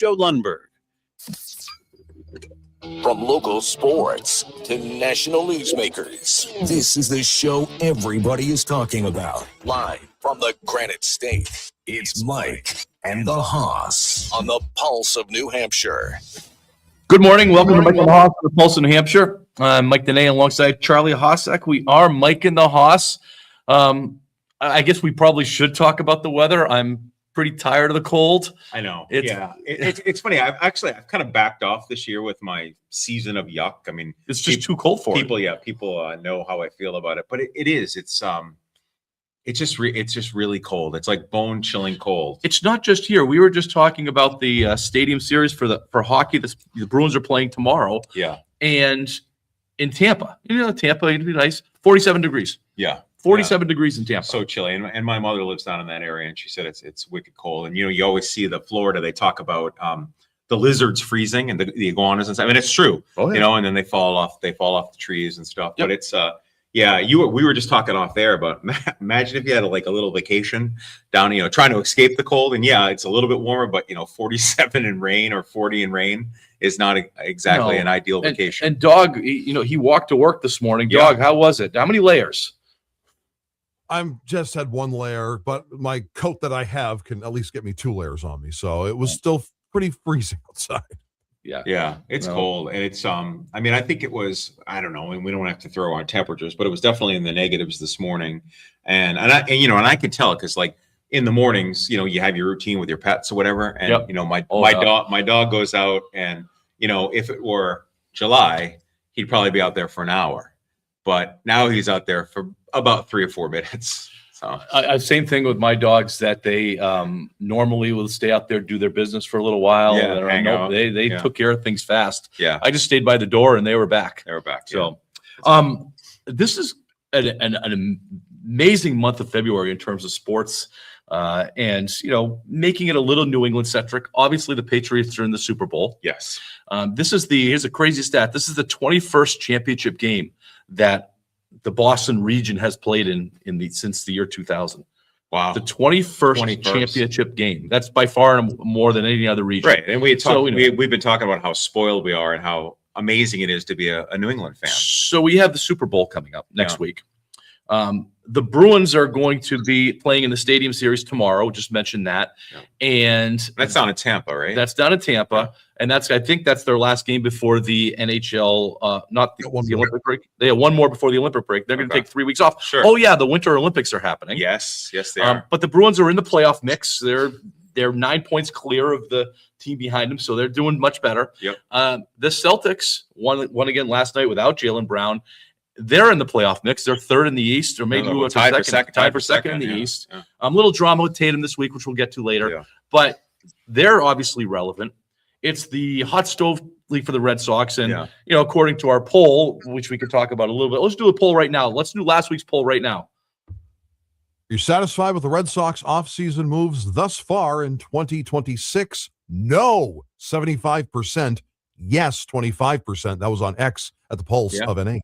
Joe Lundberg. From local sports to national newsmakers, this is the show everybody is talking about. Live from the Granite State, it's Mike and the Hoss on the Pulse of New Hampshire. Good morning. Welcome to Mike and the Hoss on the Pulse of New Hampshire. I'm Mike Dene alongside Charlie Hossack. We are Mike and the Hoss. I guess we probably should talk about the weather. I'm pretty tired of the cold. I know. It's funny. I've kind of backed off this year with my season of yuck. I mean, it's just too cold for people. People know how I feel about it, but it is. It's just really cold. It's like bone chilling cold. It's not just here. We were just talking about the stadium series for hockey. The Bruins are playing tomorrow. Yeah. And in Tampa, Tampa, it'd be nice. 47 degrees. Yeah. 47 degrees in Tampa. So chilly. And my mother lives down in that area, and she said it's wicked cold. And, you always see the Florida, they talk about the lizards freezing and the iguanas and stuff. I mean, it's true, and then they fall off the trees and stuff. Yep. But it's, we were just talking off there about imagine if you had a little vacation down, trying to escape the cold. And it's a little bit warmer, but 47 in rain or 40 in rain is not exactly an ideal vacation. And Dog, he walked to work this morning. Yeah. Dog, how was it? How many layers? I'm just had one layer, but my coat that I have can at least get me 2 layers on me. So it was still pretty freezing outside. Yeah, it's cold. And it's, I think it was, I don't know, and we don't have to throw on temperatures, but it was definitely in the negatives this morning. And I could tell because in the mornings, you have your routine with your pets or whatever. And, my dog goes out and, if it were July, he'd probably be out there for an hour. But now he's out there for about 3 or 4 minutes. So same thing with my dogs that they normally will stay out there, do their business for a little while. Yeah, hang out. They took care of things fast. Yeah. I just stayed by the door and they were back. Yeah. So this is an amazing month of February in terms of sports. And making it a little New England centric. Obviously, the Patriots are in the Super Bowl. Yes. Here's a crazy stat. This is the 21st championship game that the Boston region has played since the year 2000. Wow. The 21st championship game. That's by far more than any other region. Right. And we've been talking about how spoiled we are and how amazing it is to be a New England fan. So we have the Super Bowl coming up next week. The Bruins are going to be playing in the Stadium Series tomorrow. Just mentioned that. Yeah. And that's down in Tampa, right? That's down in Tampa. Yeah. And I think that's their last game before the NHL, not the Olympic break. They have one more before the Olympic break. They're going to take 3 weeks off. Sure. Oh, yeah, the Winter Olympics are happening. Yes, they are. But the Bruins are in the playoff mix. They're 9 points clear of the team behind them, so they're doing much better. Yep. The Celtics won again last night without Jaylen Brown. They're in the playoff mix. They're third in the East, or maybe tied for second in the East. Yeah. A little drama with Tatum this week, which we'll get to later. But they're obviously relevant. It's the hot stove league for the Red Sox, and according to our poll, which we could talk about a little bit. Let's do a poll right now. Let's do last week's poll right now. You're satisfied with the Red Sox offseason moves thus far in 2026? No, 75%. Yes, 25%. That was on X at the Pulse of NA.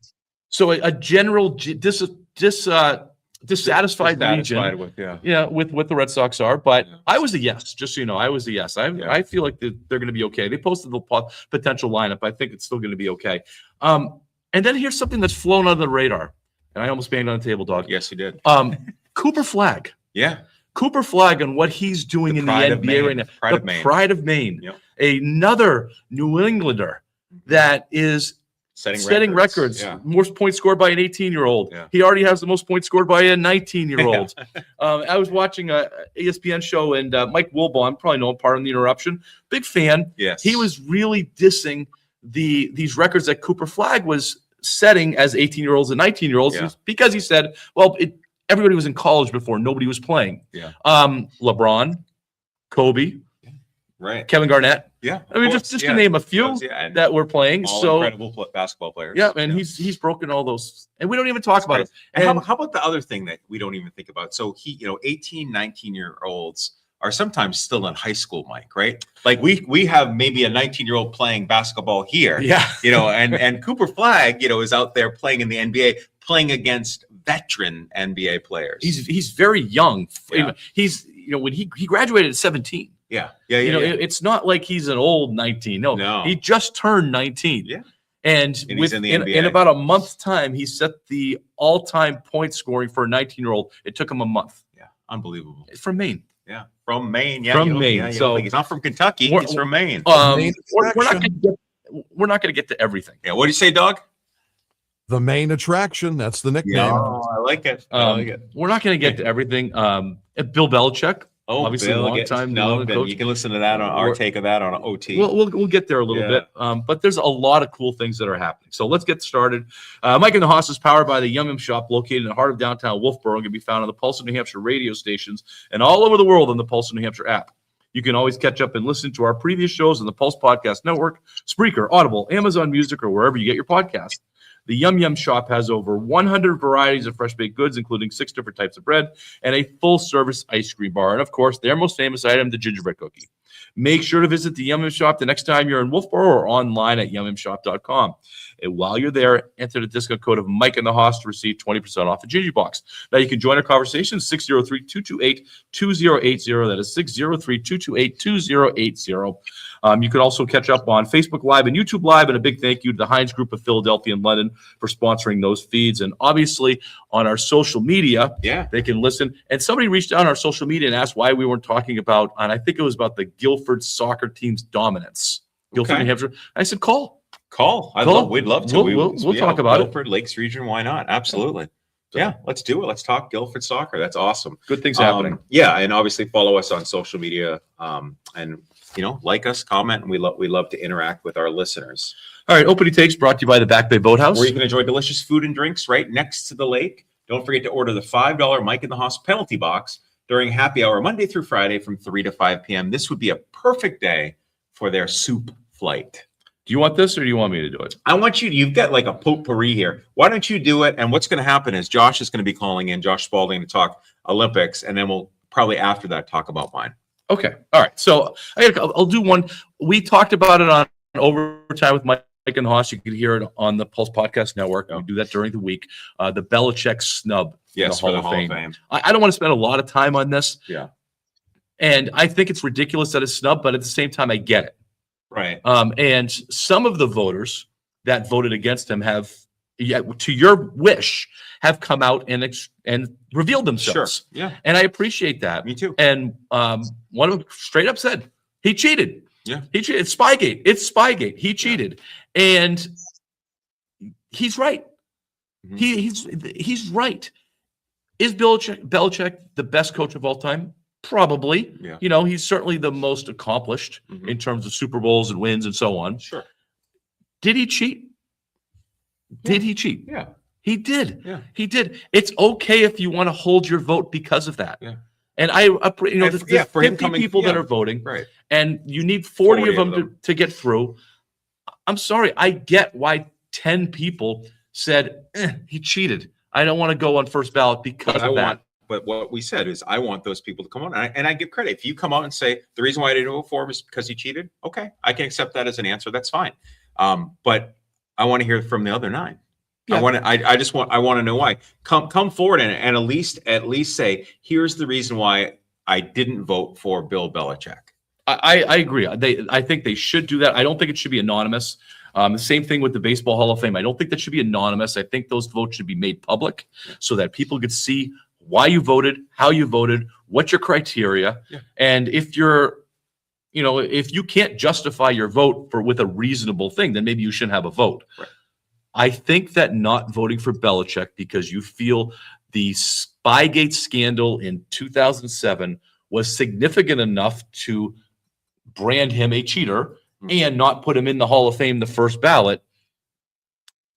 So a general dissatisfied region with what the Red Sox are, but I was a yes, just so you know. I was a yes. I feel like they're going to be okay. They posted the potential lineup. I think it's still going to be okay. And then here's something that's flown under the radar, and I almost banged on the table, Dog. Yes, you did. Cooper Flagg. Yeah. Cooper Flagg and what he's doing in the NBA right now. Pride of Maine. Yep. Another New Englander that is setting records. Yeah. Most points scored by an 18-year-old. Yeah. He already has the most points scored by a 19-year-old. I was watching a ESPN show, and Mike Wilbon, probably know him, pardon the interruption, big fan. Yes. He was really dissing these records that Cooper Flagg was setting as 18-year-olds and 19-year-olds because he said, well, everybody was in college before. Nobody was playing. Yeah. LeBron, Kobe, right? Kevin Garnett. Yeah, I mean, just to name a few that were playing. All incredible basketball players. Yeah, and he's broken all those, and we don't even talk about it. And how about the other thing that we don't even think about? So 18, 19-year-olds are sometimes still in high school, Mike, right? Like we have maybe a 19-year-old playing basketball here. Yeah. And Cooper Flagg, is out there playing in the NBA, playing against veteran NBA players. He's very young. Yeah. He's when he graduated at 17. Yeah. It's not like he's an old 19. No, he just turned 19. Yeah. And he's in the NBA. In about a month's time, he set the all-time point scoring for a 19-year-old. It took him a month. Yeah, unbelievable. From Maine. Yeah, from Maine. Yeah, from Maine. Yeah, so he's not from Kentucky. He's from Maine. We're not going to get to everything. Yeah. What do you say, Doug? The main attraction. That's the nickname. Yeah, I like it. We're not going to get to everything. Bill Belichick. Oh, obviously, a long time. You can listen to that on our take of that on OT. We'll get there a little bit. But there's a lot of cool things that are happening. So let's get started. Mike and the Hoss is powered by the Yum Yum Shop, located in the heart of downtown Wolfboro, and can be found on the Pulse of New Hampshire radio stations and all over the world on the Pulse of New Hampshire app. You can always catch up and listen to our previous shows on the Pulse Podcast Network, Spreaker, Audible, Amazon Music, or wherever you get your podcast. The Yum Yum Shop has over 100 varieties of fresh baked goods, including 6 different types of bread and a full-service ice cream bar. And, of course, their most famous item, the gingerbread cookie. Make sure to visit the Yum Yum Shop the next time you're in Wolfboro or online at yummyumshop.com. And while you're there, enter the discount code of Mike and the Hoss to receive 20% off the Gingy Box. Now, you can join our conversation, 603-228-2080. That is 603-228-2080. You can also catch up on Facebook Live and YouTube Live. And a big thank you to the Heinz Group of Philadelphia and London for sponsoring those feeds. And obviously, on our social media, they can listen. And somebody reached out on our social media and asked why we weren't talking about, and I think it was about the Guilford soccer team's dominance. Guilford, New Hampshire. I said, we'd love to. We'll talk about Guilford, Lakes region. Why not? Absolutely. Yeah, let's do it. Let's talk Guilford soccer. That's awesome. Good things happening. And obviously follow us on social media. And like us, comment, and we love to interact with our listeners. All right, Opening Takes brought to you by the Back Bay Boathouse, where you can enjoy delicious food and drinks right next to the lake. Don't forget to order the $5 Mike and the Hoss penalty box during happy hour Monday through Friday from 3 to 5 p.m. This would be a perfect day for their soup flight. Do you want this or do you want me to do it? I want you. You've got like a potpourri here. Why don't you do it? And what's going to happen is Josh is going to be calling in, Josh Spalding, to talk Olympics, and then we'll probably after that talk about mine. Okay. All right. So I'll do one. We talked about it on Overtime with Mike and Hoss. You could hear it on the Pulse Podcast Network. We do that during the week. The Belichick snub. Yes, for the Hall of Fame. I don't want to spend a lot of time on this. Yeah. And I think it's ridiculous that it's snub, but at the same time, I get it. Right. And some of the voters that voted against him have, to your wish, have come out and revealed themselves. Sure. Yeah. And I appreciate that. Me too. And one of them straight up said he cheated. Yeah. He cheated. It's Spygate. It's Spygate. He cheated. Yeah. And he's right. Mm-hmm. He's right. Is Belichick the best coach of all time? Probably. Yeah. He's certainly the most accomplished in terms of Super Bowls and wins and so on. Sure. Did he cheat? Yeah. Did he cheat? Yeah. He did. Yeah. He did. It's okay if you want to hold your vote because of that. Yeah. And there's 50 people that are voting. Right. And you need 40 of them to get through. I'm sorry. I get why 10 people said he cheated. I don't want to go on first ballot because of that. But what we said is, I want those people to come on, and I give credit. If you come out and say the reason why I didn't vote for him is because he cheated, okay, I can accept that as an answer. That's fine. But I want to hear from the other 9. Yeah. I want to know why. Come forward and at least say, here's the reason why I didn't vote for Bill Belichick. I agree. I think they should do that. I don't think it should be anonymous. The same thing with the Baseball Hall of Fame. I don't think that should be anonymous. I think those votes should be made public so that people could see why you voted, how you voted, what's your criteria. Yeah. And if if you can't justify your vote with a reasonable thing, then maybe you shouldn't have a vote. Right. I think that not voting for Belichick because you feel the Spygate scandal in 2007 was significant enough to brand him a cheater and not put him in the Hall of Fame, the first ballot,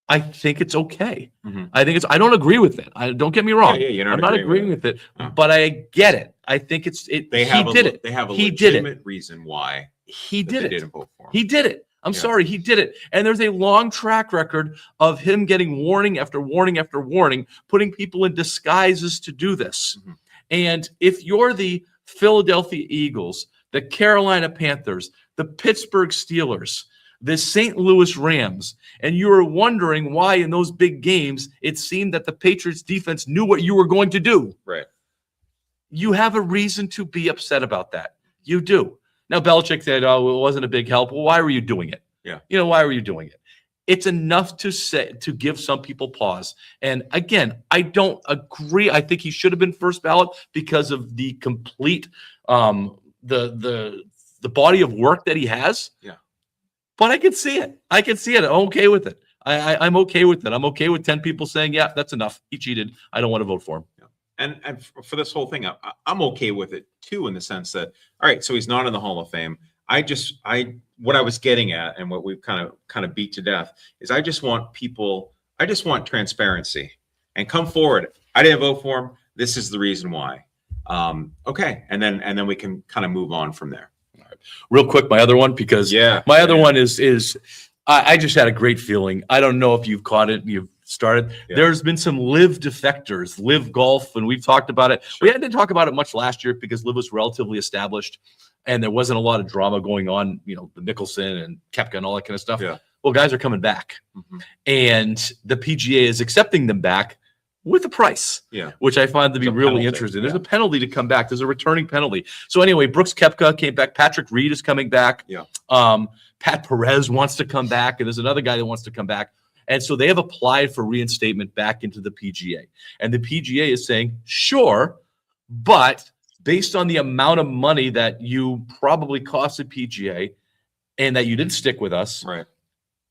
I think it's okay. Mm-hmm. I don't agree with it. Don't get me wrong. I'm not agreeing with it, but I get it. I think They have a legitimate reason why he didn't vote for him. He did it. I'm sorry, he did it. And there's a long track record of him getting warning after warning after warning, putting people in disguises to do this. Mm-hmm. And if you're the Philadelphia Eagles, the Carolina Panthers, the Pittsburgh Steelers, the St. Louis Rams, and you were wondering why in those big games it seemed that the Patriots defense knew what you were going to do. Right. You have a reason to be upset about that. You do. Now, Belichick said, oh, it wasn't a big help. Well, why were you doing it? Yeah. Why were you doing it? It's enough to give some people pause. And again, I don't agree. I think he should have been first ballot because of the complete the body of work that he has. Yeah. But I can see it. I'm okay with it. I'm okay with it. I'm okay with 10 people saying, yeah, that's enough. He cheated. I don't want to vote for him. Yeah. And for this whole thing, I'm okay with it too, in the sense that, all right, so he's not in the Hall of Fame. What I was getting at, and what we've kind of beat to death, is I just want transparency and come forward. I didn't vote for him. This is the reason why. Okay. And then we can kind of move on from there. All right. Real quick, my other one, because my other one is I just had a great feeling. I don't know if you've caught it, you've started. Yeah. There's been some Live defectors, Live Golf, and we've talked about it. Sure. We didn't talk about it much last year because Live was relatively established and there wasn't a lot of drama going on, the Nicholson and Koepka and all that kind of stuff. Yeah. Well, guys are coming back. Mm-hmm. And the PGA is accepting them back with a price, which I find to be really interesting. There's a penalty to come back. There's a returning penalty. So anyway, Brooks Koepka came back. Patrick Reed is coming back. Yeah. Pat Perez wants to come back, and there's another guy that wants to come back. And so they have applied for reinstatement back into the PGA. And the PGA is saying, sure, but based on the amount of money that you probably cost the PGA and that you didn't stick with us, right,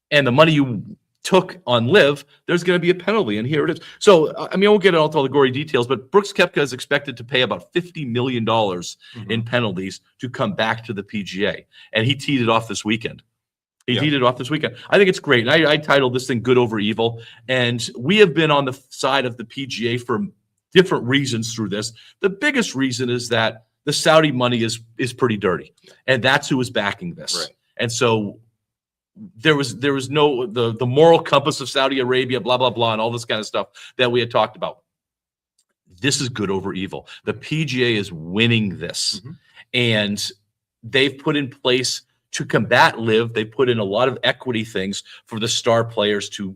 and the money you took on Live, there's going to be a penalty, and here it is. So, I won't get into all the gory details, but Brooks Koepka is expected to pay about $50 million in penalties to come back to the PGA, and he teed it off this weekend. I think it's great, and I titled this thing "Good Over Evil," and we have been on the side of the PGA for different reasons through this. The biggest reason is that the Saudi money is pretty dirty, and that's who is backing this. Right. And so there was no the moral compass of Saudi Arabia, blah blah blah, and all this kind of stuff that we had talked about. This is good over evil. The PGA is winning this, and they've put in place to combat Live. They put in a lot of equity things for the star players to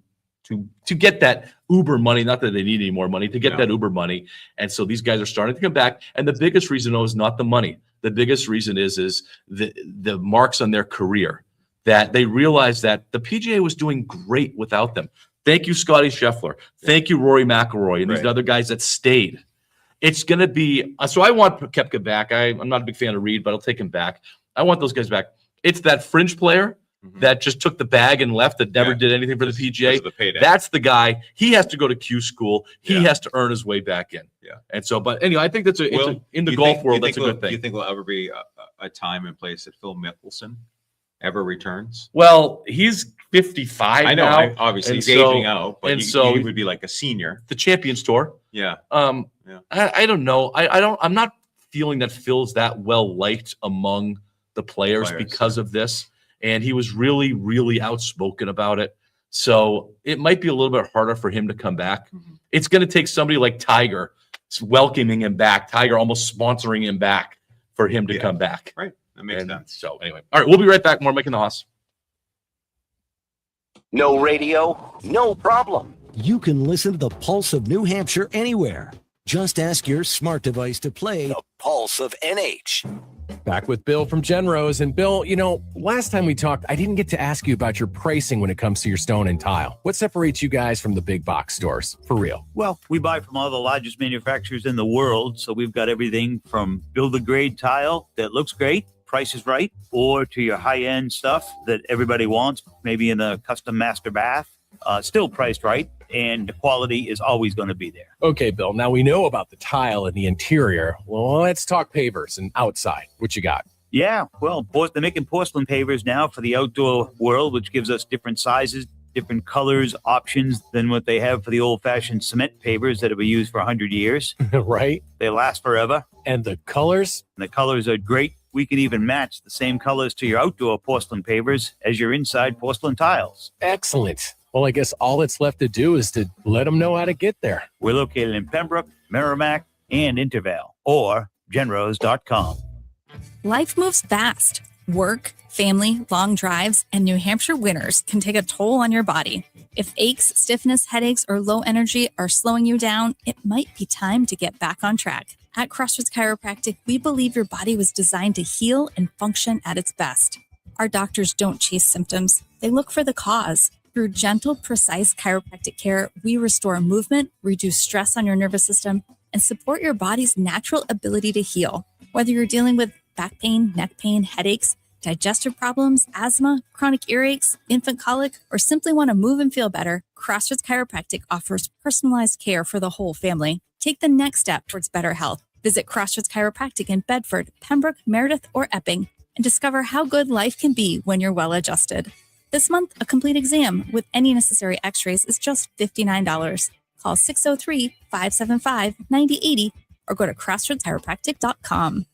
get that Uber money. Not that they need any more money, to get that Uber money. And so these guys are starting to come back. And the biggest reason, though, is not the money. The biggest reason is the marks on their career, that they realize that the PGA was doing great without them. Thank you, Scotty Scheffler. Thank you, Rory McIlroy, and these other guys that stayed. It's going to be so. I want Koepka back. I'm not a big fan of Reed, but I'll take him back. I want those guys back. It's that fringe player that just took the bag and left, that never did anything for the PGA. That's the guy. He has to go to Q school. He has to earn his way back in. Yeah. And so, but anyway, I think that's in the golf world, that's a good thing. Do you think there'll ever be a time and place that Phil Mickelson ever returns? Well, he's 55 I know, now. obviously he's aging out, but he would be like a senior. The Champions Tour. Yeah. I don't know. I'm not feeling that Phil's that well liked among the players because of this. And he was really, really outspoken about it. So it might be a little bit harder for him to come back. It's going to take somebody like Tiger welcoming him back, Tiger almost sponsoring him back for him to come back. Right. That makes sense. So anyway, all right, we'll be right back. More Mike and the Hoss. No radio, no problem. You can listen to the Pulse of New Hampshire anywhere. Just ask your smart device to play The Pulse of NH. Back with Bill from Genrose. And Bill, last time we talked, I didn't get to ask you about your pricing when it comes to your stone and tile. What separates you guys from the big box stores, for real? Well, we buy from all the largest manufacturers in the world, so we've got everything from build-a-grade tile that looks great, price is right, or to your high-end stuff that everybody wants, maybe in a custom master bath, still priced right, and the quality is always going to be there. Okay, Bill, now we know about the tile and the interior. Well, let's talk pavers and outside. What you got? Yeah, well, they're making porcelain pavers now for the outdoor world, which gives us different sizes, different colors, options than what they have for the old-fashioned cement pavers that have been used for 100 years. Right. They last forever. And the colors? The colors are great. We can even match the same colors to your outdoor porcelain pavers as your inside porcelain tiles. Excellent. Well, I guess all that's left to do is to let them know how to get there. We're located in Pembroke, Merrimack, and Intervale, or genrose.com. Life moves fast. Work, family, long drives, and New Hampshire winters can take a toll on your body. If aches, stiffness, headaches, or low energy are slowing you down, it might be time to get back on track. At Crossroads Chiropractic, we believe your body was designed to heal and function at its best. Our doctors don't chase symptoms, they look for the cause. Through gentle, precise chiropractic care, we restore movement, reduce stress on your nervous system, and support your body's natural ability to heal. Whether you're dealing with back pain, neck pain, headaches, digestive problems, asthma, chronic earaches, infant colic, or simply want to move and feel better, Crossroads Chiropractic offers personalized care for the whole family. Take the next step towards better health. Visit Crossroads Chiropractic in Bedford, Pembroke, Meredith, or Epping, and discover how good life can be when you're well adjusted. This month, a complete exam with any necessary x-rays is just $59. Call 603-575-9080 or go to crossroadschiropractic.com.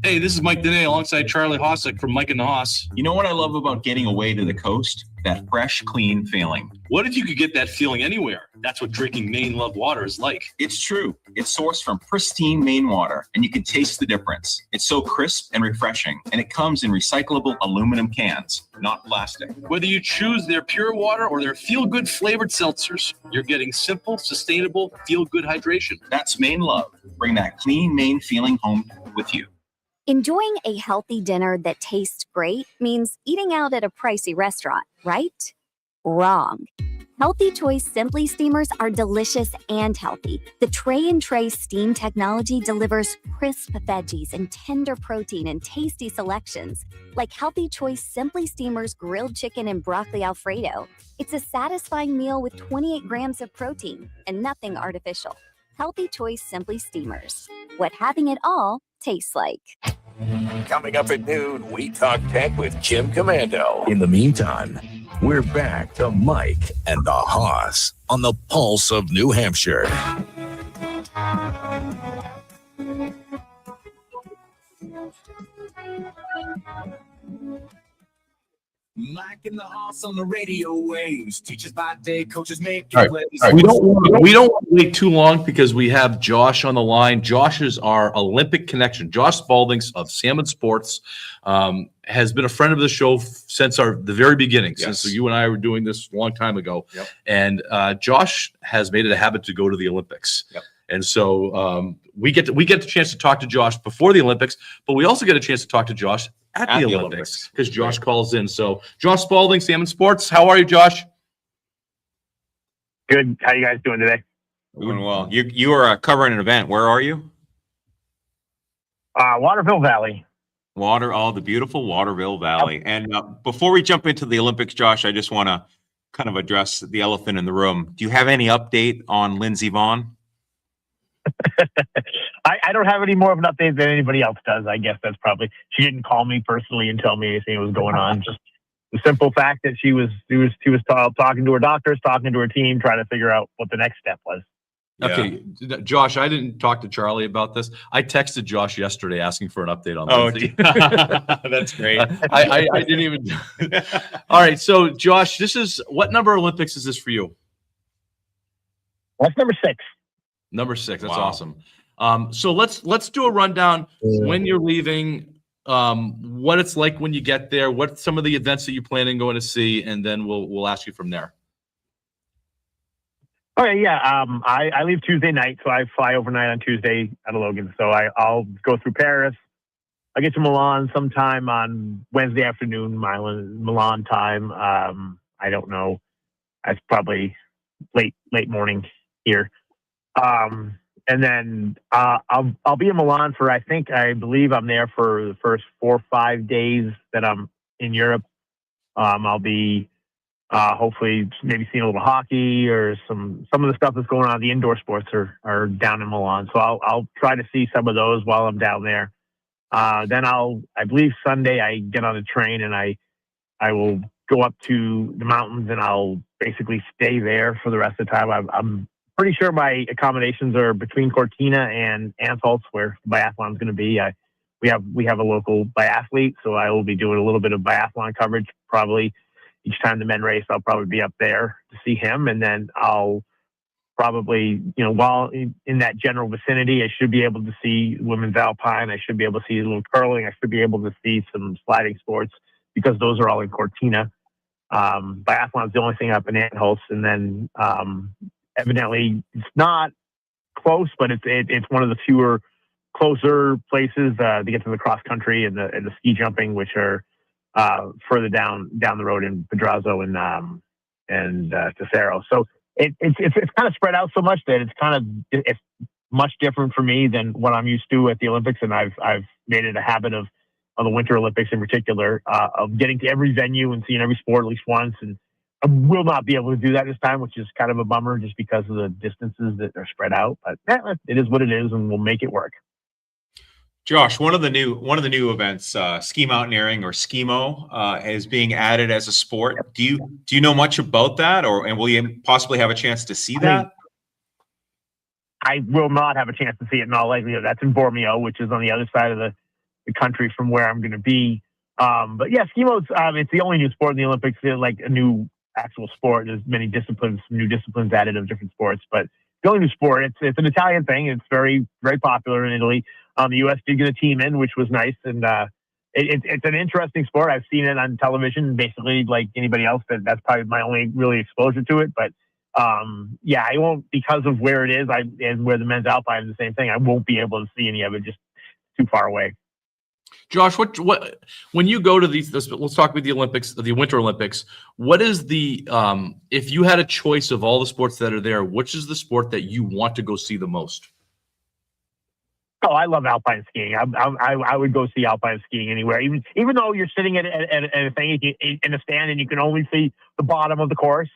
Hey, this is Mike Dene alongside Charlie Hossack from Mike and the Hoss. You know what I love about getting away to the coast? That fresh, clean feeling. What if you could get that feeling anywhere? That's what drinking Maine Love water is like. It's true. It's sourced from pristine Maine water, and you can taste the difference. It's so crisp and refreshing, and it comes in recyclable aluminum cans, not plastic. Whether you choose their pure water or their feel-good flavored seltzers, you're getting simple, sustainable, feel-good hydration. That's Maine Love. Bring that clean Maine feeling home with you. Enjoying a healthy dinner that tastes great means eating out at a pricey restaurant, right? Wrong. Healthy Choice Simply Steamers are delicious and healthy. The tray and tray steam technology delivers crisp veggies and tender protein in tasty selections, like Healthy Choice Simply Steamers grilled chicken and broccoli Alfredo. It's a satisfying meal with 28 grams of protein and nothing artificial. Healthy Choice Simply Steamers. What having it all tastes like. Coming up at noon, we talk tech with Jim Commando. In the meantime, we're back to Mike and the Hoss on the Pulse of New Hampshire. Mike and the Hoss on the radio waves. Teachers by day, coaches make All right. plays. All right. We don't want to wait too long because we have Josh on the line. Josh is our Olympic connection. Josh Spaldings of Salmon Sports has been a friend of the show since the very beginning, since you and I were doing this a long time ago. Yep. And Josh has made it a habit to go to the Olympics. Yep. And so we get the chance to talk to Josh before the Olympics, but we also get a chance to talk to Josh at the Olympics because Josh calls in. So Josh Spalding, Salmon Sports. How are you, Josh? Good. How you guys doing today? Doing well. You are covering an event. Where are you? Waterville Valley. The beautiful Waterville Valley. Yep. And before we jump into the Olympics, Josh, I just want to kind of address the elephant in the room. Do you have any update on Lindsey Vonn? I don't have any more of an update than anybody else does. I guess that's probably, she didn't call me personally and tell me anything was going on. Just the simple fact that she was talking to her doctors, talking to her team, trying to figure out what the next step was. Okay, Josh, I didn't talk to Charlie about this. I texted Josh yesterday asking for an update on Lindsey. That's great. I didn't even. All right, so Josh, what number Olympics is this for you? That's number 6. Number 6. That's awesome. So let's do a rundown when you're leaving, what it's like when you get there, what some of the events that you're planning going to see, and then we'll ask you from there. Okay, yeah. I leave Tuesday night, so I fly overnight on Tuesday out of Logan. So I'll go through Paris. I get to Milan sometime on Wednesday afternoon, Milan time. I don't know. That's probably late morning here. And then I'll be in Milan for I believe I'm there for the first 4 or 5 days that I'm in Europe. I'll be hopefully maybe seeing a little hockey or some of the stuff that's going on. The indoor sports are down in Milan, so I'll try to see some of those while I'm down there. Then I believe Sunday I get on a train and I will go up to the mountains and I'll basically stay there for the rest of the time. I'm pretty sure my accommodations are between Cortina and Ansalts, where the biathlon is going to be. We have a local biathlete, so I will be doing a little bit of biathlon coverage. Probably each time the men race, I'll probably be up there to see him, and then I'll probably, while in that general vicinity, I should be able to see women's alpine. I should be able to see a little curling. I should be able to see some sliding sports because those are all in Cortina. Biathlon is the only thing up in Anholz, and then evidently it's not close, but it's one of the fewer closer places to get to the cross country and the ski jumping, which are further down the road in Pedrazo and Tesoro. So it's kind of spread out so much that it's much different for me than what I'm used to at the Olympics, and I've made it a habit of the Winter Olympics in particular of getting to every venue and seeing every sport at least once. And I will not be able to do that this time, which is kind of a bummer just because of the distances that are spread out. But it is what it is, and we'll make it work. Josh, one of the new events, ski mountaineering or skimo, is being added as a sport. Do you know much about that, and will you possibly have a chance to see that? I will not have a chance to see it in all likelihood. That's in Bormio, which is on the other side of the country from where I'm going to be. But yeah, skimo's it's the only new sport in the Olympics, like a new actual sport. There's many disciplines, new disciplines added of different sports, but the only new sport. It's an Italian thing. It's very, very popular in Italy. The U.S. did get a team in, which was nice, and it's an interesting sport. I've seen it on television, basically like anybody else. That's probably my only really exposure to it. But yeah, I won't, because of where it is, and where the men's alpine is the same thing. I won't be able to see any of it, just too far away. Josh, what when you go to these, let's talk about the Olympics, the Winter Olympics. What is the if you had a choice of all the sports that are there, which is the sport that you want to go see the most? Oh, I love alpine skiing. I would go see alpine skiing anywhere, even though you're sitting at a thing in a stand and you can only see the bottom of the course,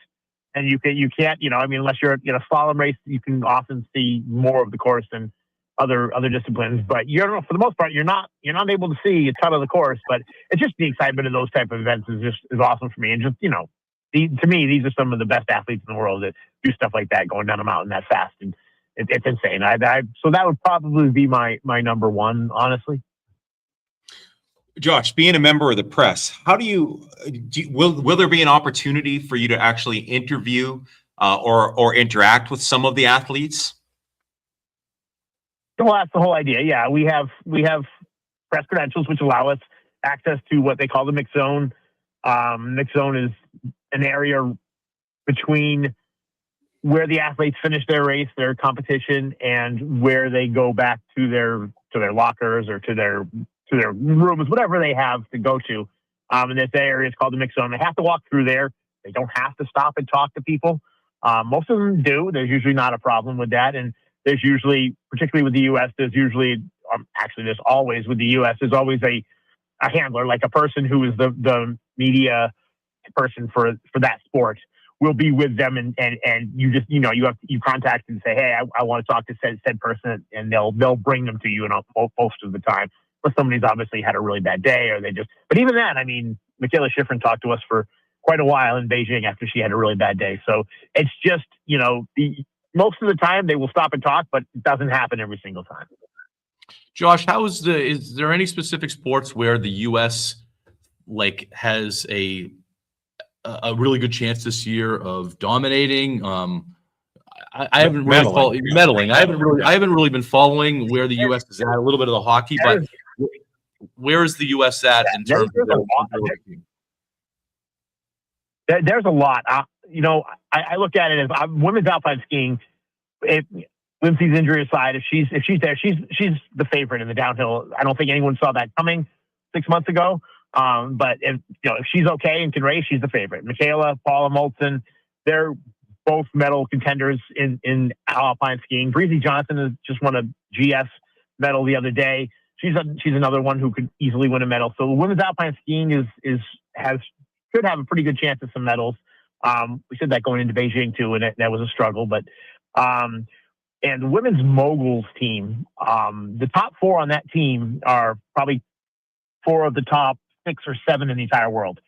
and you can't, unless you're in a slalom race, you can often see more of the course than other disciplines. But for the most part, you're not able to see a ton of the course. But it's just the excitement of those type of events is awesome for me. And just to me, these are some of the best athletes in the world that do stuff like that, going down a mountain that fast, and it's insane. So that would probably be my number one, honestly. Josh, being a member of the press, how will there be an opportunity for you to actually interview or interact with some of the athletes? Well, that's the whole idea. Yeah, we have press credentials, which allow us access to what they call the mixed zone. Mixed zone is an area between where the athletes finish their race, their competition, and where they go back to their lockers or to their rooms, whatever they have to go to. And this area is called the mixed zone. They have to walk through there. They don't have to stop and talk to people. Most of them do. There's usually not a problem with that. And there's usually, particularly with the U.S., there's always with the U.S., there's always a handler, like a person who is the media person for that sport, will be with them, and you just you contact and say, hey, I want to talk to said person, and they'll bring them to you, and most of the time, or somebody's obviously had a really bad day, or but even then, I mean, Michaela Schifrin talked to us for quite a while in Beijing after she had a really bad day. So it's just, most of the time they will stop and talk, but it doesn't happen every single time. Josh, is there any specific sports where the U.S. has a really good chance this year of dominating? I haven't really followed meddling. I haven't really been following where the U.S. is at. A little bit of the hockey, but where is the U.S. at in terms of there's a lot. I look at it as women's alpine skiing. Lindsay's injury aside, if she's there, she's the favorite in the downhill. I don't think anyone saw that coming 6 months ago. But if she's okay and can race, she's the favorite. Michaela, Paula Moulton, they're both medal contenders in alpine skiing. Breezy Johnson has just won a GS medal the other day. She's another one who could easily win a medal. So women's alpine skiing should have a pretty good chance of some medals. We said that going into Beijing too, and that was a struggle. But and the women's moguls team, the top four on that team are probably four of the top 6 or 7 in the entire world.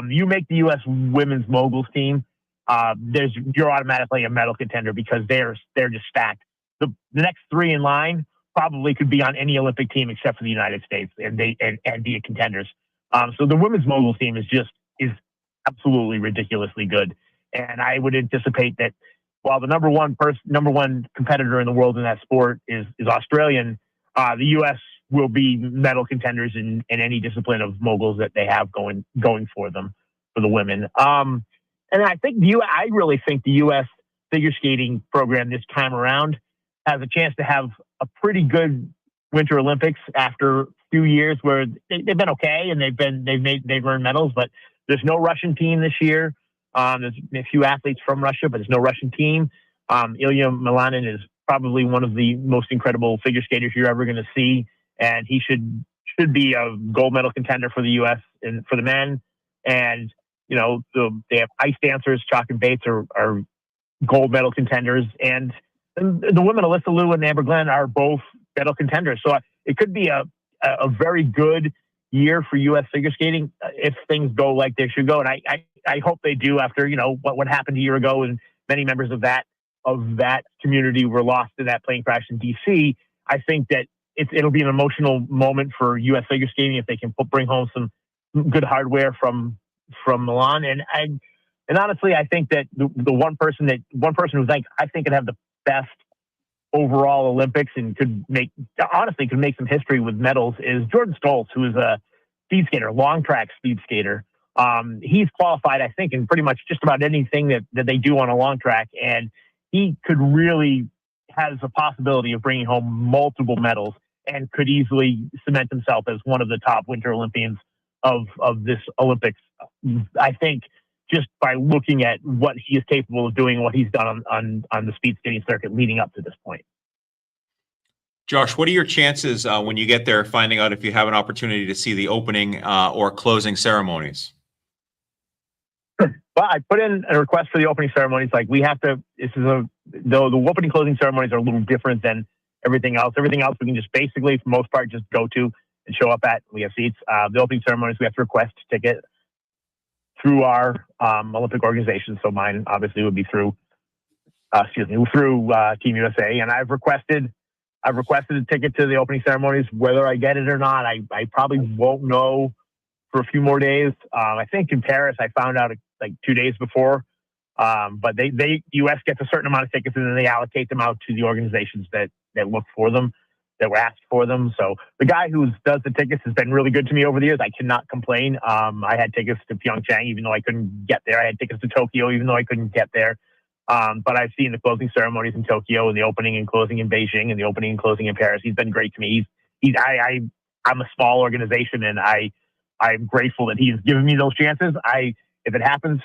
You make the U.S. women's moguls team, you're automatically a medal contender because they're just stacked. The next 3 in line probably could be on any Olympic team except for the United States, and be contenders. So the women's moguls team is absolutely ridiculously good, and I would anticipate that while the number one competitor in the world in that sport is Australian, the U.S. will be medal contenders in any discipline of moguls that they have going for them, for the women. And I think I really think the U.S. figure skating program this time around has a chance to have a pretty good Winter Olympics after a few years where they've been okay and they've earned medals, but there's no Russian team this year. There's a few athletes from Russia, but there's no Russian team. Ilya Milanin is probably one of the most incredible figure skaters you're ever going to see, and he should be a gold medal contender for the U.S. and for the men. And they have ice dancers. Chalk and Bates are gold medal contenders, and the women Alyssa Liu and Amber Glenn are both medal contenders. So it could be a very good year for U.S. figure skating if things go like they should go. And I hope they do after what happened a year ago, and many members of that community were lost in that plane crash in D.C. I think that it'll be an emotional moment for U.S. figure skating if they can bring home some good hardware from Milan. And honestly, I think that the one person who's I think could have the best overall Olympics and could make some history with medals is Jordan Stoltz, who is a speed skater, long track speed skater. He's qualified, I think, in pretty much just about anything that they do on a long track, and he could really has a possibility of bringing home multiple medals and could easily cement himself as one of the top Winter Olympians of this Olympics. I think just by looking at what he is capable of doing, what he's done on the speed skating circuit leading up to this point. Josh, what are your chances when you get there finding out if you have an opportunity to see the opening or closing ceremonies? Well, I put in a request for the opening ceremonies. The opening closing ceremonies are a little different than everything else. Everything else we can just basically, for the most part, just go to and show up at. We have seats. The opening ceremonies, we have to request a ticket through our Olympic organization. So mine obviously would be through Team USA. And I've requested a ticket to the opening ceremonies. Whether I get it or not, I probably won't know for a few more days. I think in Paris, I found out like 2 days before. But US gets a certain amount of tickets and then they allocate them out to the organizations that look for them, that were asked for them. So the guy who does the tickets has been really good to me over the years. I cannot complain. I had tickets to Pyeongchang, even though I couldn't get there. I had tickets to Tokyo, even though I couldn't get there. But I've seen the closing ceremonies in Tokyo and the opening and closing in Beijing and the opening and closing in Paris. He's been great to me. I'm a small organization and I'm grateful that he's given me those chances. If it happens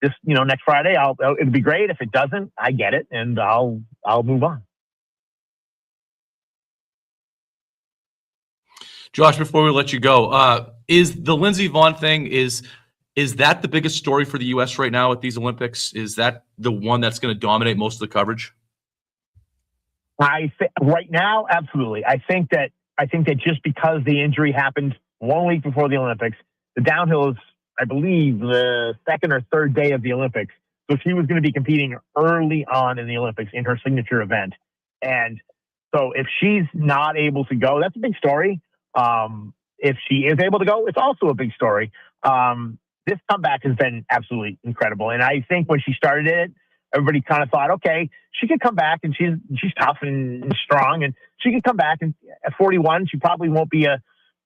this, next Friday, it'll be great. If it doesn't, I get it and I'll move on. Josh, before we let you go, is the Lindsey Vonn thing, is that the biggest story for the U.S. right now at these Olympics? Is that the one that's going to dominate most of the coverage? Right now, absolutely. I think that just because the injury happened 1 week before the Olympics, the downhill is, I believe, the second or third day of the Olympics. So she was going to be competing early on in the Olympics in her signature event. And so if she's not able to go, that's a big story. If she is able to go, it's also a big story. This comeback has been absolutely incredible. And I think when she started it, everybody kind of thought, okay, she could come back and she's tough and strong and she can come back, and at 41, she probably won't be a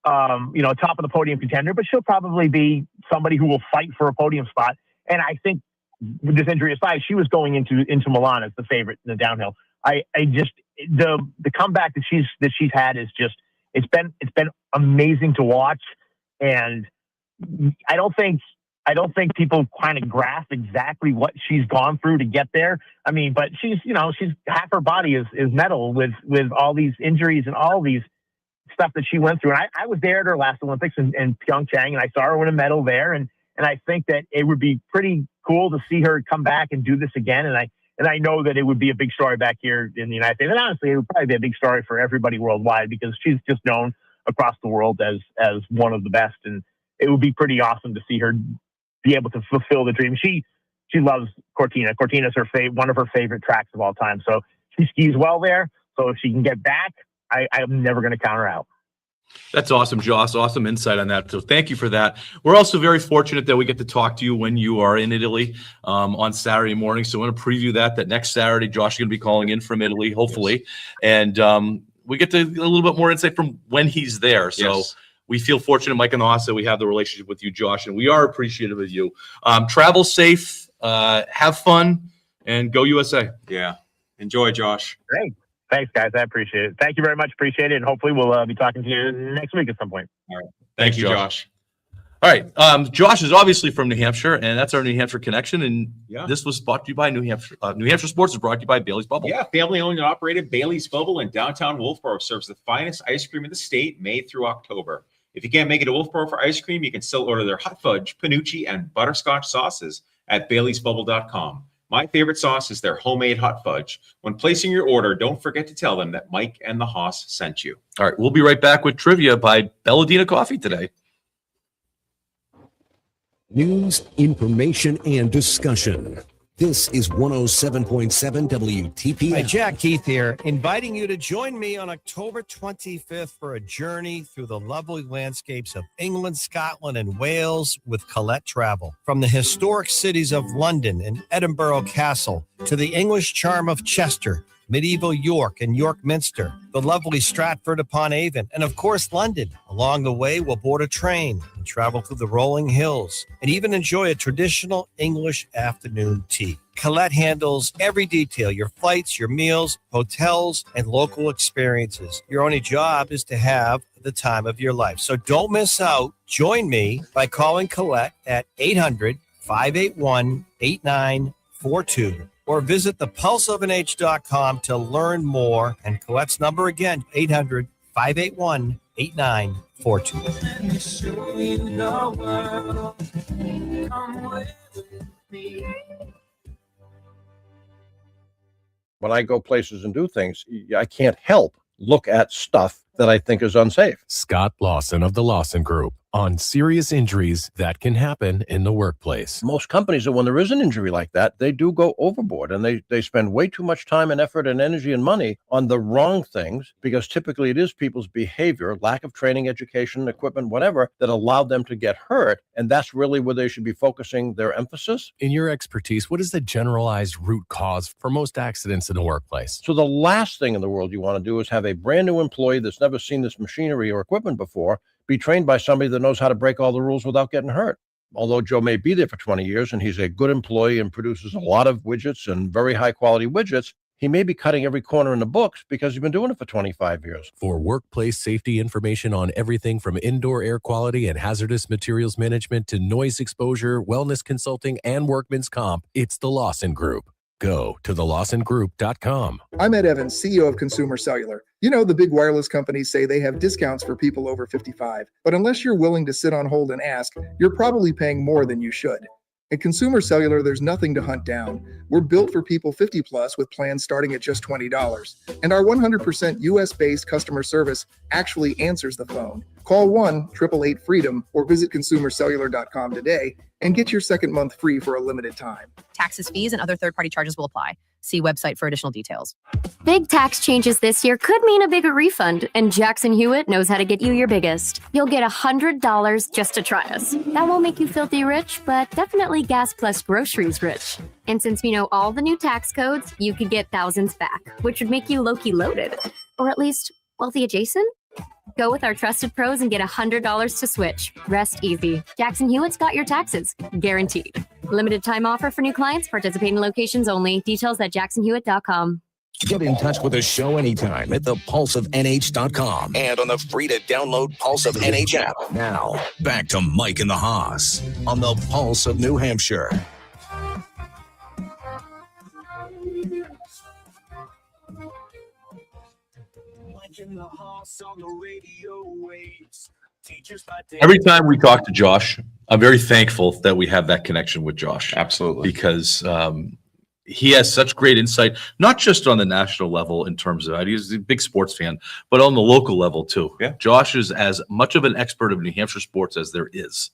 top of the podium contender, but she'll probably be somebody who will fight for a podium spot. And I think with this injury aside, she was going into Milan as the favorite in the downhill. The comeback that she's had is just, it's been amazing to watch. And I don't think people kind of grasp exactly what she's gone through to get there. I mean, but she's half her body is metal with all these injuries and all these stuff that she went through. And I was there at her last Olympics in Pyeongchang, and I saw her win a medal there. And I think that it would be pretty cool to see her come back and do this again. And I know that it would be a big story back here in the United States. And honestly, it would probably be a big story for everybody worldwide because she's just known across the world as one of the best. And it would be pretty awesome to see her be able to fulfill the dream. She loves Cortina. Cortina is one of her favorite tracks of all time. So she skis well there. So if she can get back, I'm never going to count her out. That's awesome, Josh. Awesome insight on that. So thank you for that. We're also very fortunate that we get to talk to you when you are in Italy on Saturday morning. So I want to preview that next Saturday, Josh is going to be calling in from Italy, hopefully. Yes. And we get to a little bit more insight from when he's there. So yes. We feel fortunate, Mike and Asa, we have the relationship with you, Josh, and we are appreciative of you. Travel safe, have fun, and go USA. Yeah. Enjoy, Josh. Great. Thanks, guys. I appreciate it. Thank you very much. Appreciate it. And hopefully we'll be talking to you next week at some point. All right. Thanks, Thank you, Josh. All right. Josh is obviously from New Hampshire, and that's our New Hampshire connection. And Yeah. this was brought to you by New Hampshire. New Hampshire Sports is brought to you by Bailey's Bubble. Yeah, family-owned and operated Bailey's Bubble in downtown Wolfboro serves the finest ice cream in the state, May through October. If you can't make it to Wolfboro for ice cream, you can still order their hot fudge, panucci, and butterscotch sauces at baileysbubble.com. My favorite sauce is their homemade hot fudge. When placing your order, don't forget to tell them that Mike and the Hoss sent you. All right. We'll be right back with trivia by Belladina Coffee today. News, information, and discussion. This is 107.7 WTPM. Hi, Jack Keith here, inviting you to join me on October 25th for a journey through the lovely landscapes of England, Scotland, and Wales with Colette Travel. From the historic cities of London and Edinburgh Castle to the English charm of Chester, medieval York and York Minster, the lovely Stratford-upon-Avon, and of course, London. Along the way, we'll board a train and travel through the rolling hills and even enjoy a traditional English afternoon tea. Colette handles every detail, your flights, your meals, hotels, and local experiences. Your only job is to have the time of your life. So don't miss out. Join me by calling Colette at 800-581-8942. or visit thepulseofanage.com to learn more. And Colette's number again, 800-581-8942. When I go places and do things, I can't help look at stuff that I think is unsafe. Scott Lawson of the Lawson Group on serious injuries that can happen in the workplace. Most companies, when there is an injury like that, they do go overboard and they spend way too much time and effort and energy and money on the wrong things, because typically it is people's behavior, lack of training, education, equipment, whatever, that allowed them to get hurt. And that's really where they should be focusing their emphasis. In your expertise, what is the generalized root cause for most accidents in the workplace? So the last thing in the world you want to do is have a brand new employee that's never seen this machinery or equipment before be trained by somebody that knows how to break all the rules without getting hurt. Although Joe may be there for 20 years and he's a good employee and produces a lot of widgets and very high quality widgets, he may be cutting every corner in the books because he's been doing it for 25 years. For workplace safety information on everything from indoor air quality and hazardous materials management to noise exposure, wellness consulting, and workman's comp, it's the Lawson Group. Go to thelawsongroup.com. I'm Ed Evans, CEO of Consumer Cellular. You know, the big wireless companies say they have discounts for people over 55, but unless you're willing to sit on hold and ask, you're probably paying more than you should. At Consumer Cellular, there's nothing to hunt down. We're built for people 50 plus with plans starting at just $20. And our 100% US-based customer service actually answers the phone. Call 1-888-FREEDOM or visit consumercellular.com today and get your second month free for a limited time. Taxes, fees, and other third-party charges will apply. See website for additional details. Big tax changes this year could mean a bigger refund, and Jackson Hewitt knows how to get you your biggest. You'll get $100 just to try us. That won't make you filthy rich, but definitely gas plus groceries rich. And since we know all the new tax codes, you could get thousands back, which would make you low-key loaded. Or at least wealthy adjacent? Go with our trusted pros and get $100 to switch. Rest easy. Jackson Hewitt's got your taxes, guaranteed. Limited time offer for new clients, participating locations only. Details at jacksonhewitt.com. Get in touch with the show anytime at thepulseofnh.com and on the free to download Pulse of NH app. Now, back to Mike and the Haas on the Pulse of New Hampshire. Every time we talk to Josh, I'm very thankful that we have that connection with Josh. Absolutely. Because he has such great insight, not just on the national level in terms of, he's a big sports fan, but on the local level too. Yeah. Josh is as much of an expert of New Hampshire sports as there is.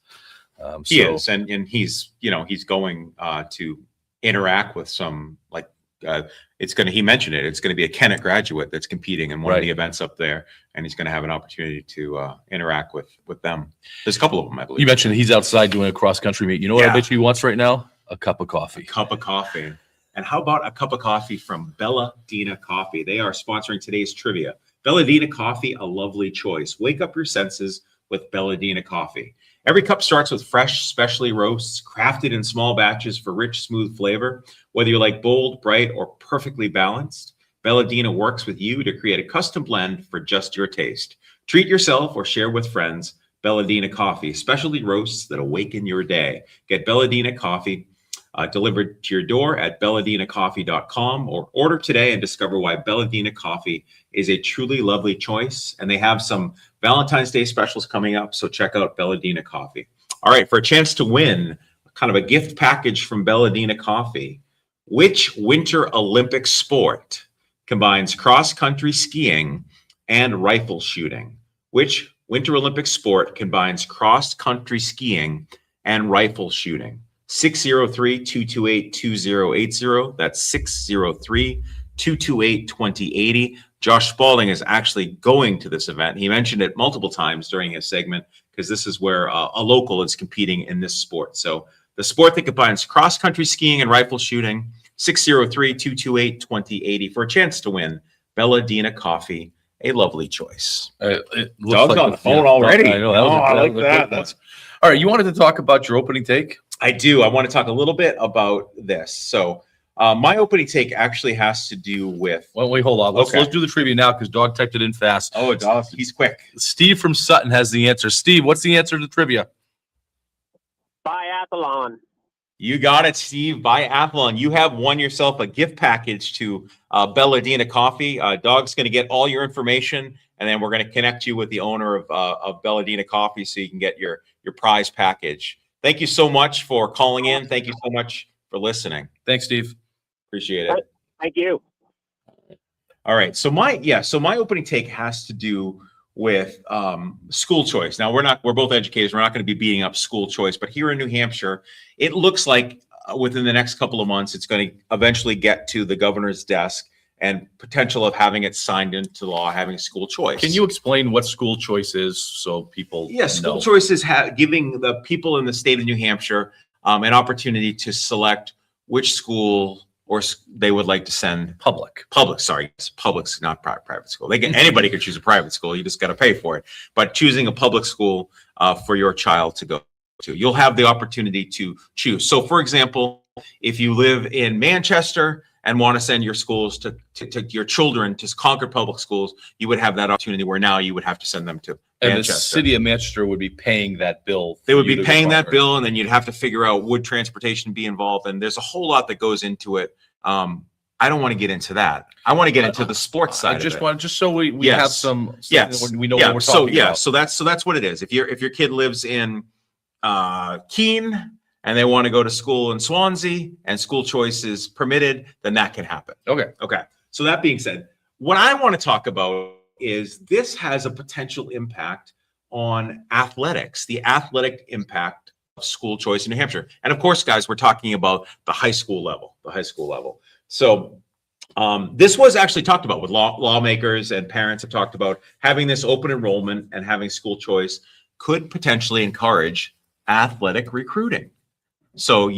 He is, and he's, you know, he's going to interact with some, like, he mentioned it, it's going to be a Kennett graduate that's competing in one of the events up there, and he's going to have an opportunity to interact with them. There's a couple of them, I believe. You mentioned he's outside doing a cross-country meet. You know what I bet you he wants right now? A cup of coffee. A cup of coffee. And how about a cup of coffee from Belladina Coffee? They are sponsoring today's trivia. Belladina Coffee, a lovely choice. Wake up your senses with Belladina Coffee. Every cup starts with fresh, specialty roasts, crafted in small batches for rich, smooth flavor. Whether you like bold, bright, or perfectly balanced, Belladina works with you to create a custom blend for just your taste. Treat yourself or share with friends. Belladina Coffee, specialty roasts that awaken your day. Get Belladina Coffee delivered to your door at belladinacoffee.com or order today and discover why Belladina Coffee is a truly lovely choice. And they have some Valentine's Day specials coming up, so check out Belladina Coffee. All right, for a chance to win kind of a gift package from Belladina Coffee, which Winter Olympic sport combines cross-country skiing and rifle shooting? Which Winter Olympic sport combines cross-country skiing and rifle shooting? 603-228-2080. That's 603-228-2080. Josh Spalding is actually going to this event. He mentioned it multiple times during his segment because this is where a local is competing in this sport. So the sport that combines cross-country skiing and rifle shooting, 603-228-2080 for a chance to win Belladina Coffee, a lovely choice. Doug's on the phone already. I know, I like that. All right, you wanted to talk about your opening take? I do. I want to talk a little bit about this. So my opening take actually has to do with... Well, wait, hold on. Let's do the trivia now because Dog typed it in fast. Oh, Dog, he's quick. Steve from Sutton has the answer. Steve, what's the answer to the trivia? Biathlon. You got it, Steve. Biathlon. You have won yourself a gift package to Belladina Coffee. Dog's going to get all your information, and then we're going to connect you with the owner of Belladina Coffee so you can get your prize package. Thank you so much for calling in. Thank you so much for listening. Thanks, Steve. Appreciate it. Thank you. All right. So my opening take has to do with school choice. Now we're both educators. We're not going to be beating up school choice, but here in New Hampshire, it looks like within the next couple of months, it's going to eventually get to the governor's desk and potential of having it signed into law, having school choice. Can you explain what school choice is so people Yes, school know? choice is giving the people in the state of New Hampshire an opportunity to select which school or they would like to send public's not private school. Anybody could choose a private school. You just got to pay for it. But choosing a public school for your child to go to, you'll have the opportunity to choose. So, for example, if you live in Manchester and want to send your schools to your children to Concord Public Schools, you would have that opportunity where now you would have to send them to And Manchester. the city of Manchester would be paying that bill. They would for you be to paying go that Concord. bill, and then you'd have to figure out would transportation be involved, and there's a whole lot that goes into it. I don't want to get into that. I want to get into the sports side. I just of it. want so we Yes. have some. Yes, we know what we're talking about. So that's what it is. If your kid lives in Keene and they want to go to school in Swansea and school choice is permitted, then that can happen. Okay. So that being said, what I want to talk about is this has a potential impact on athletics, the athletic impact of school choice in New Hampshire. And of course, guys, we're talking about the high school level, So this was actually talked about with lawmakers, and parents have talked about having this open enrollment and having school choice could potentially encourage athletic recruiting. So,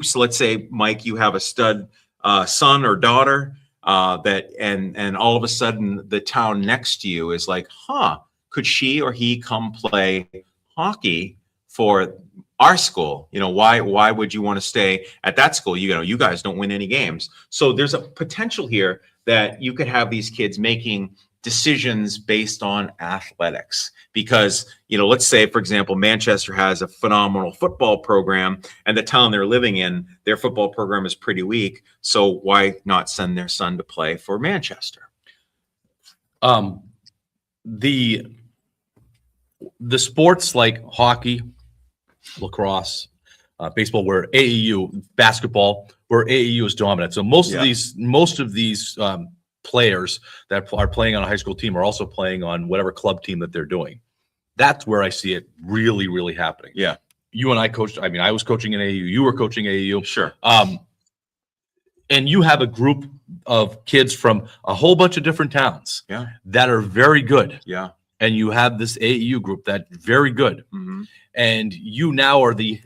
so let's say, Mike, you have a stud son or daughter and all of a sudden the town next to you is like, could she or he come play hockey for our school? Why would you want to stay at that school? You guys don't win any games. So there's a potential here that you could have these kids making decisions based on athletics because, let's say, for example, Manchester has a phenomenal football program and the town they're living in, their football program is pretty weak. So why not send their son to play for Manchester? The sports like hockey, lacrosse, baseball, where AAU, basketball, where AAU is dominant. So most of these players that are playing on a high school team are also playing on whatever club team that they're doing. That's where I see it really, really happening. Yeah. You and I coached. I mean, I was coaching in AAU. You were coaching AAU. Sure. And you have a group of kids from a whole bunch of different towns that are very good. Yeah. And you have this AAU group that's very good. Mm-hmm. And you now are the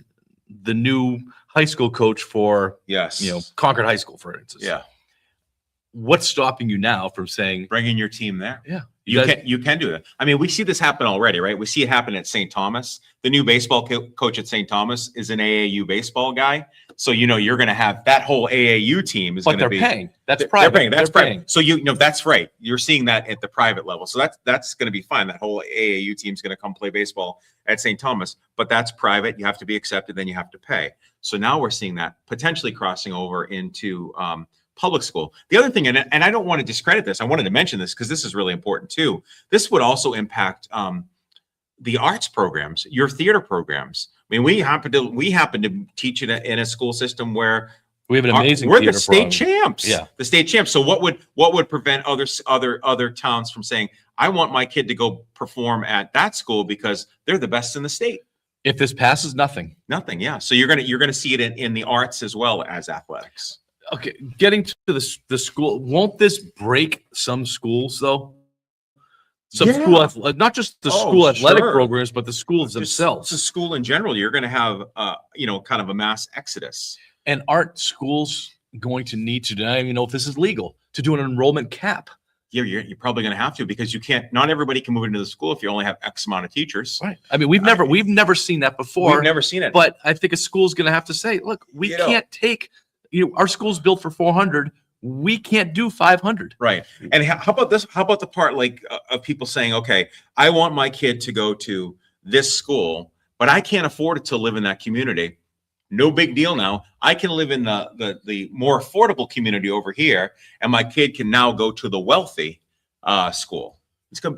new high school coach for Concord High School, for instance. Yeah. What's stopping you now from saying bringing your team there? Yeah. You can do that. I mean, we see this happen already, right? We see it happen at St. Thomas. The new baseball coach at St. Thomas is an AAU baseball guy. So, you're going to have that whole AAU team is going to be paying. That's private. They're paying. That's They're private. So, that's right. You're seeing that at the private level. So that's going to be fine. That whole AAU team is going to come play baseball at St. Thomas, but that's private. You have to be accepted. Then you have to pay. So now we're seeing that potentially crossing over into public school. The other thing, and I don't want to discredit this, I wanted to mention this because this is really important too. This would also impact the arts programs, your theater programs. I mean, we happen to teach it in a school system where we have an amazing. We're the state champs. Yeah, the state champs. So what would prevent other towns from saying, I want my kid to go perform at that school because they're the best in the state? If this passes, nothing. Yeah. So you're gonna see it in the arts as well as athletics. Okay, getting to the school, won't this break some schools though? Not just the school athletic programs, but the schools themselves. The school in general, you're going to have, kind of a mass exodus. And aren't schools going to need to? I don't even know if this is legal to do an enrollment cap. Yeah, you're probably going to have to because you can't. Not everybody can move into the school if you only have X amount of teachers. Right. I mean, we've never seen that before. We've never seen it. But I think a school's going to have to say, look, we can't take. Our school's built for 400. We can't do 500. Right. And how about this? How about the part of people saying, okay, I want my kid to go to this school, but I can't afford it to live in that community. No big deal now. I can live in the more affordable community over here, and my kid can now go to the wealthy school.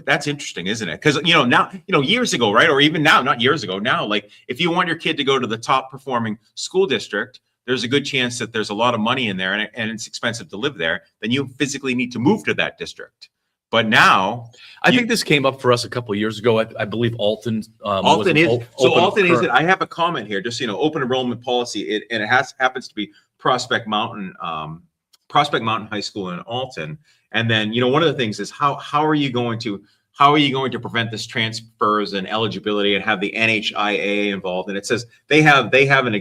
That's interesting, isn't it? Because now, years ago, right, or even now, not years ago, now, like if you want your kid to go to the top performing school district, there's a good chance that there's a lot of money in there and it's expensive to live there. Then you physically need to move to that district. But now, I think this came up for us a couple of years ago. I believe Alton. Alton is Alton is it. I have a comment here. Just open enrollment policy. It happens to be Prospect Mountain High School in Alton. And then one of the things is how are you going to prevent this transfers and eligibility and have the NHIA involved? And it says they have an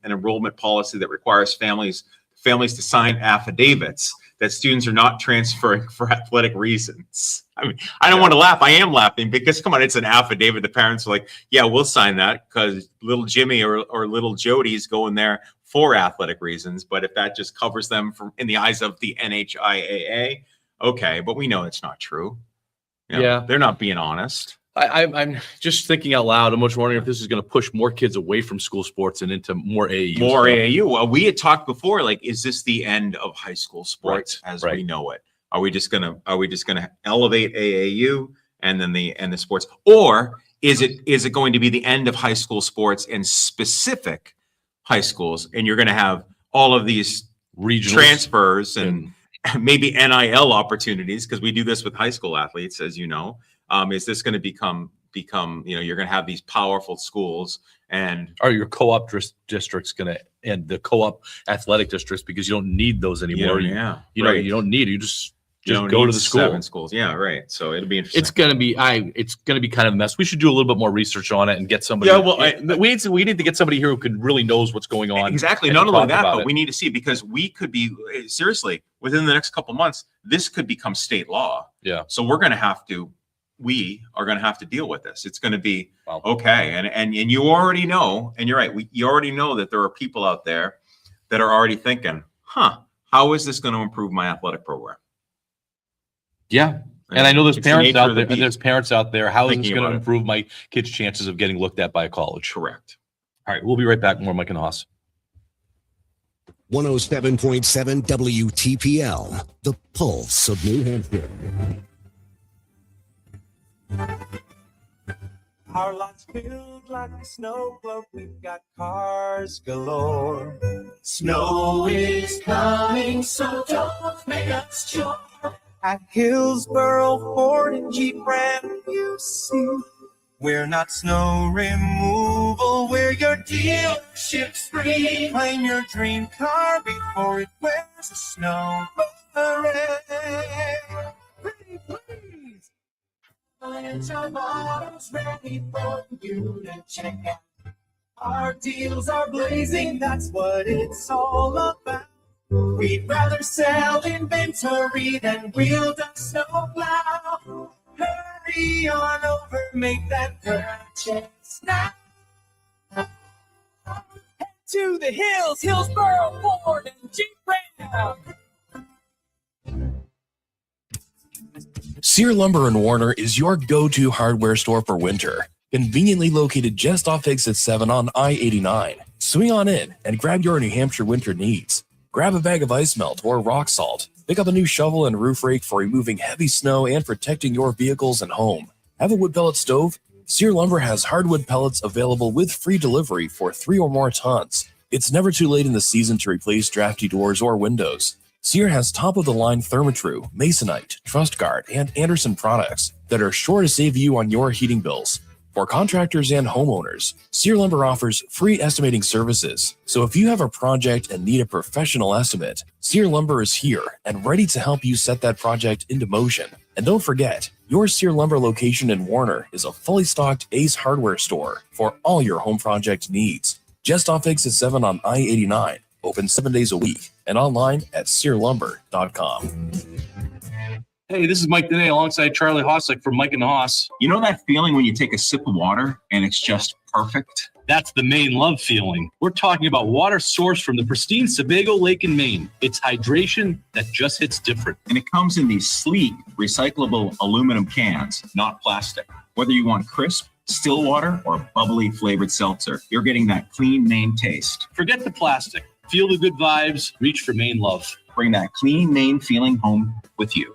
enrollment policy that requires families to sign affidavits that students are not transferring for athletic reasons. I mean, I don't want to laugh. I am laughing because come on, it's an affidavit. The parents are like, yeah, we'll sign that because little Jimmy or little Jody's going there for athletic reasons. But if that just covers them in the eyes of the NHIAA, okay, but we know it's not true. Yeah, they're not being honest. I'm just thinking out loud. I'm just wondering if this is going to push more kids away from school sports and into more AAU. AAU. Well, we had talked before. Like, is this the end of high school sports as we know it? Are we just gonna elevate AAU and then the sports, or is it going to be the end of high school sports in specific high schools, and you're going to have all of these regional transfers and maybe NIL opportunities, because we do this with high school athletes, as you know. Is this going to become you're going to have these powerful schools, and are your co-op districts going to end the co-op athletic districts because you don't need those anymore? You don't need it. You just go to the school. 7 schools. Yeah, right. So it'll be interesting. It's going to be kind of a mess. We should do a little bit more research on it and get somebody. Yeah, well, we need to get somebody here who could really knows what's going on. Exactly. Not only that, but we need to see, because we could be seriously within the next couple of months, this could become state law. Yeah. So we are going to have to deal with this. It's going to be okay. And you already know, and you're right. You already know that there are people out there that are already thinking, how is this going to improve my athletic program? Yeah. And I know there's parents out there, and there's parents out there. How is this going to improve my kids' chances of getting looked at by a college? Correct. All right. We'll be right back. More Mike and Haas. 107.7 WTPL, the pulse of New Hampshire. Our lots filled like a snow globe. We've got cars galore. Snow is coming, so don't make us sure. At Hillsboro Ford and Jeep Ram, you see, we're not snow removal, we're your dealership's free. Claim your dream car before it wears a snow beret. Pretty please. Clients are models ready for you to check out. Our deals are blazing, that's what it's all about. We'd rather sell inventory than wield a snowplow. Hurry on over, make that purchase now. Head to the hills, Hillsboro, Ford, and Jeep Ram. Sear Lumber and Warner is your go-to hardware store for winter. Conveniently located just off exit 7 on I-89. Swing on in and grab your New Hampshire winter needs. Grab a bag of ice melt or rock salt. Pick up a new shovel and roof rake for removing heavy snow and protecting your vehicles and home. Have a wood pellet stove? Sear Lumber has hardwood pellets available with free delivery for 3 or more tons. It's never too late in the season to replace drafty doors or windows. Sear has top-of-the-line Therma-Tru, Masonite, Trust Guard, and Anderson products that are sure to save you on your heating bills. For contractors and homeowners, Sear Lumber offers free estimating services. So if you have a project and need a professional estimate, Sear Lumber is here and ready to help you set that project into motion. And don't forget, your Sear Lumber location in Warner is a fully stocked Ace Hardware store for all your home project needs. Just off exit 7 on I-89, open 7 days a week, and online at SearLumber.com. Hey, this is Mike Dene alongside Charlie Hossack from Mike and the Hoss. You know that feeling when you take a sip of water and it's just perfect? That's the Maine love feeling. We're talking about water sourced from the pristine Sebago Lake in Maine. It's hydration that just hits different. And it comes in these sleek, recyclable aluminum cans, not plastic. Whether you want crisp, still water, or bubbly flavored seltzer, you're getting that clean Maine taste. Forget the plastic. Feel the good vibes. Reach for Maine love. Bring that clean Maine feeling home with you.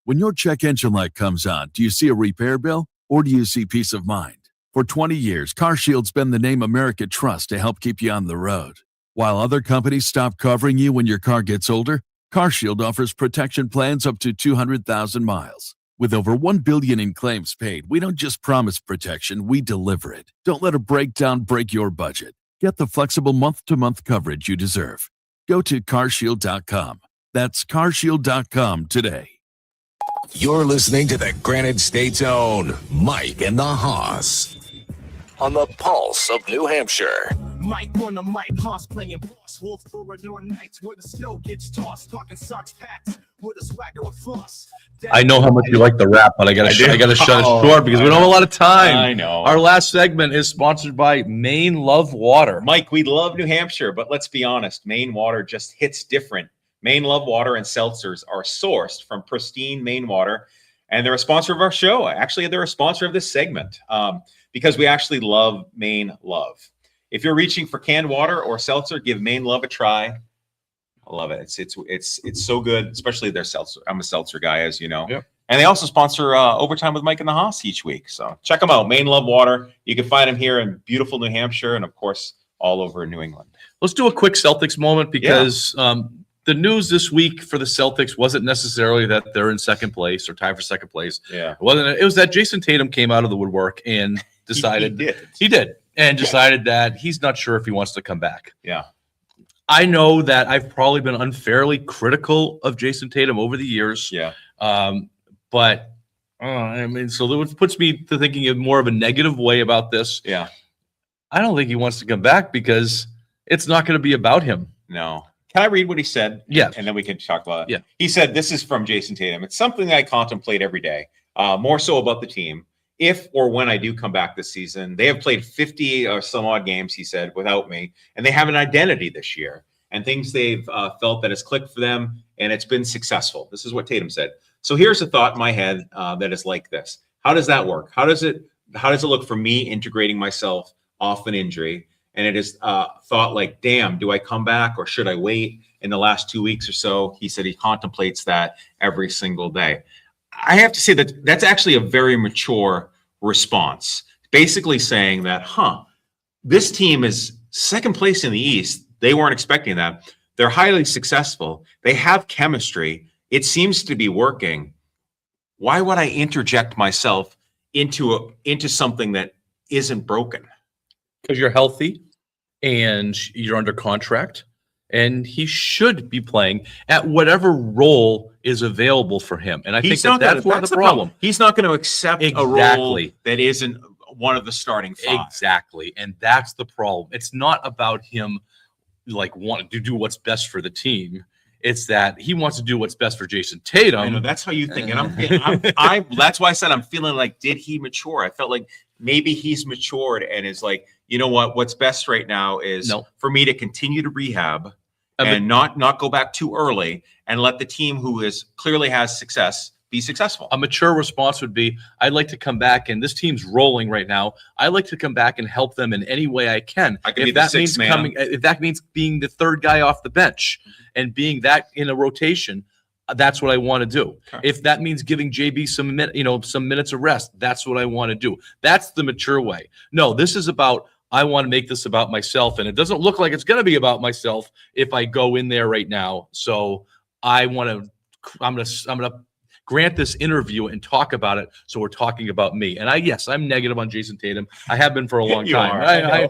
When your check engine light comes on, do you see a repair bill or do you see peace of mind? For 20 years, CarShield's been the name America trusts to help keep you on the road. While other companies stop covering you when your car gets older, CarShield offers protection plans up to 200,000 miles. With over $1 billion in claims paid, we don't just promise protection, we deliver it. Don't let a breakdown break your budget. Get the flexible month-to-month coverage you deserve. Go to carshield.com. That's carshield.com today. You're listening to the Granite State's own Mike and the Hoss on the Pulse of New Hampshire. Mike on the mic, Hoss playing boss. Wolf corridor nights where the snow gets tossed. Talking socks packed with a swagger of floss. I know how much you like the rap, but I gotta shut it short because we don't have a lot of time. I know. Our last segment is sponsored by Maine Love Water. Mike, we love New Hampshire, but let's be honest, Maine water just hits different. Maine Love Water and seltzers are sourced from pristine Maine water, and they're a sponsor of our show. Actually, they're a sponsor of this segment because we actually love Maine Love. If you're reaching for canned water or seltzer, give Maine Love a try. I love it. It's so good, especially their seltzer. I'm a seltzer guy, as you know. Yep. And they also sponsor Overtime with Mike and the Hoss each week. So check them out, Maine Love Water. You can find them here in beautiful New Hampshire and, of course, all over New England. Let's do a quick Celtics moment because the news this week for the Celtics wasn't necessarily that they're in second place or tied for second place. Yeah. It was that Jason Tatum came out of the woodwork and decided he did and decided that he's not sure if he wants to come back. Yeah. I know that I've probably been unfairly critical of Jason Tatum over the years. Yeah. But I mean, so it puts me to thinking in more of a negative way about this. Yeah. I don't think he wants to come back because it's not going to be about him. No. Can I read what he said? Yeah. And then we can talk about it. Yeah. He said, this is from Jason Tatum. It's something I contemplate every day, more so about the team. If or when I do come back this season, they have played 50 or some odd games, he said, without me. And they have an identity this year and things they've felt that has clicked for them. And it's been successful. This is what Tatum said. So here's a thought in my head that is like this. How does that work? How does it look for me integrating myself off an injury? And it is thought like, damn, do I come back or should I wait? In the last 2 weeks or so, he said he contemplates that every single day. I have to say that that's actually a very mature response. Basically saying that, this team is second place in the East. They weren't expecting that. They're highly successful. They have chemistry. It seems to be working. Why would I interject myself into something that isn't broken? Because you're healthy and you're under contract and he should be playing at whatever role is available for him. And I think that's part of the problem. He's not going to accept a role that isn't one of the starting five. Exactly. And that's the problem. It's not about him like wanting to do what's best for the team. It's that he wants to do what's best for Jason Tatum. I know that's how you think, and I'm that's why I said I'm feeling like, did he mature? I felt like maybe he's matured and is like, you know what? What's best right now is for me to continue to rehab and not go back too early, and let the team who clearly has success be successful. A mature response would be, I'd like to come back, and this team's rolling right now. I'd like to come back and help them in any way I can. I can be the sixth man. If that means being the third guy off the bench and being that in a rotation, that's what I want to do. Okay. If that means giving JB some minutes of rest, that's what I want to do. That's the mature way. No, this is about, I want to make this about myself, and it doesn't look like it's going to be about myself if I go in there right now. So I'm going to grant this interview and talk about it. So we're talking about me. And I'm negative on Jason Tatum. I have been for a long time.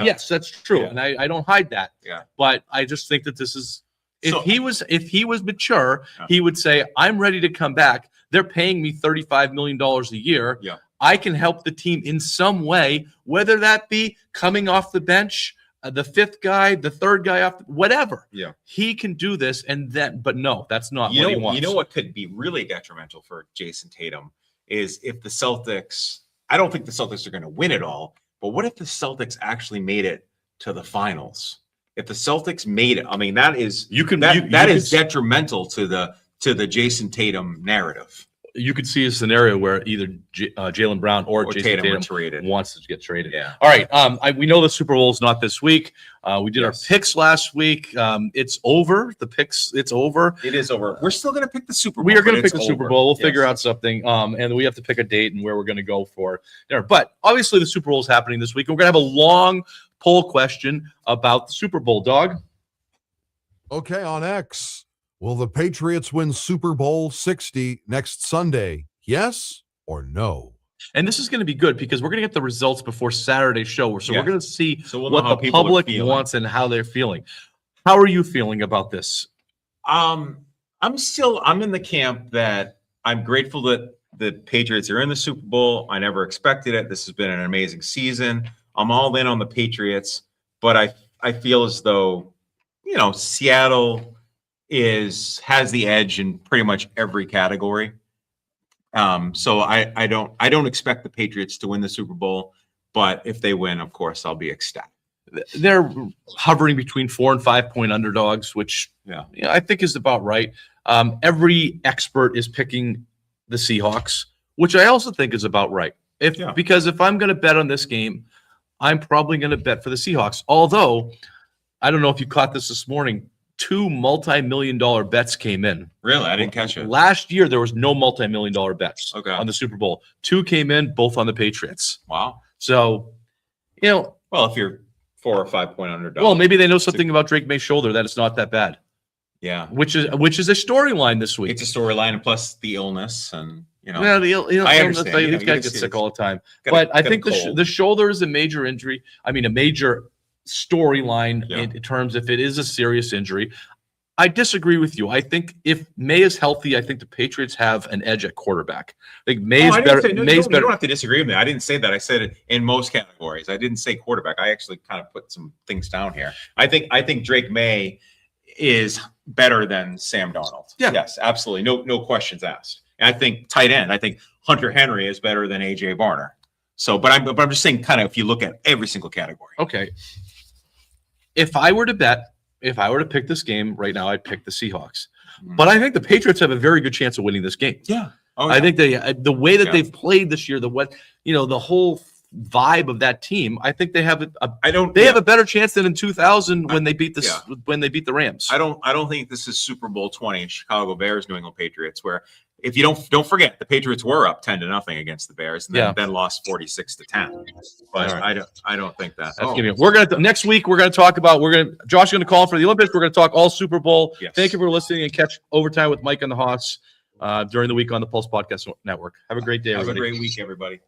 Yes, that's true. Yeah. And I don't hide that. Yeah. But I just think that this is, if he was mature, he would say, I'm ready to come back. They're paying me $35 million a year. Yeah. I can help the team in some way, whether that be coming off the bench, the fifth guy, the third guy off, whatever. Yeah. He can do this, but no, that's not what he wants. You know what could be really detrimental for Jason Tatum is if the Celtics, I don't think the Celtics are going to win it all, but what if the Celtics actually made it to the finals? If the Celtics made it, I mean, that is detrimental to the Jason Tatum narrative. You could see a scenario where either Jaylen Brown or Jason Tatum wants to get traded. Yeah. All right. We know the Super Bowl is not this week. We did our picks last week. It's over. It's over. It is over. We're still going to pick the Super Bowl. We are going to pick the Super Bowl. We'll figure out something. And we have to pick a date and where we're going to go for dinner. But obviously the Super Bowl is happening this week. And we're going to have a long poll question about the Super Bowl, Dog. Okay, on X. Will the Patriots win Super Bowl 60 next Sunday? Yes or no? And this is going to be good because we're going to get the results before Saturday's show. So we're going to see we'll what the public wants and how they're feeling. How are you feeling about this? I'm in the camp that I'm grateful that the Patriots are in the Super Bowl. I never expected it. This has been an amazing season. I'm all in on the Patriots, but I feel as though, Seattle has the edge in pretty much every category. So I don't expect the Patriots to win the Super Bowl, but if they win, of course, I'll be ecstatic. They're hovering between 4 and 5 point underdogs, which I think is about right. Every expert is picking the Seahawks, which I also think is about right. Because if I'm going to bet on this game, I'm probably going to bet for the Seahawks. Although, I don't know if you caught this morning, 2 multi-million-dollar bets came in. Really? I didn't catch it. Last year, there was no multi-million-dollar bets on the Super Bowl. 2 came in, both on the Patriots. Wow. So, well, if you're 4 or 5 point underdog. Well, maybe they know something about Drake May's shoulder that it's not that bad. Yeah. Which is a storyline this week. It's a storyline, and plus the illness, and Yeah, I understand. These guys get sick all the time. But I think the shoulder is a major injury. I mean, a major storyline in terms if it is a serious injury. I disagree with you. I think if May is healthy, I think the Patriots have an edge at quarterback. I think May's better. You don't have to disagree with me. I didn't say that. I said it in most categories. I didn't say quarterback. I actually kind of put some things down here. I think Drake May is better than Sam Darnold. Yeah. Yes, absolutely. No questions asked. And I think tight end. I think Hunter Henry is better than AJ Barner. So, but I'm just saying, kind of, if you look at every single category. Okay. If I were to pick this game right now, I'd pick the Seahawks. But I think the Patriots have a very good chance of winning this game. Yeah. I think the way that they've played this year, the whole vibe of that team, I think they have have a better chance than in 2000 when they beat the Rams. I don't think this is Super Bowl 20, Chicago Bears, New England Patriots, where if you don't forget, the Patriots were up 10-0 against the Bears, and then lost 46-10. But right. I don't think that. Next week we're gonna talk about Josh is gonna call for the Olympics. We're gonna talk all Super Bowl. Yes. Thank you for listening, and catch Overtime with Mike and the Hoss during the week on the Pulse Podcast Network. Have a great day, everybody. Have a great week, everybody.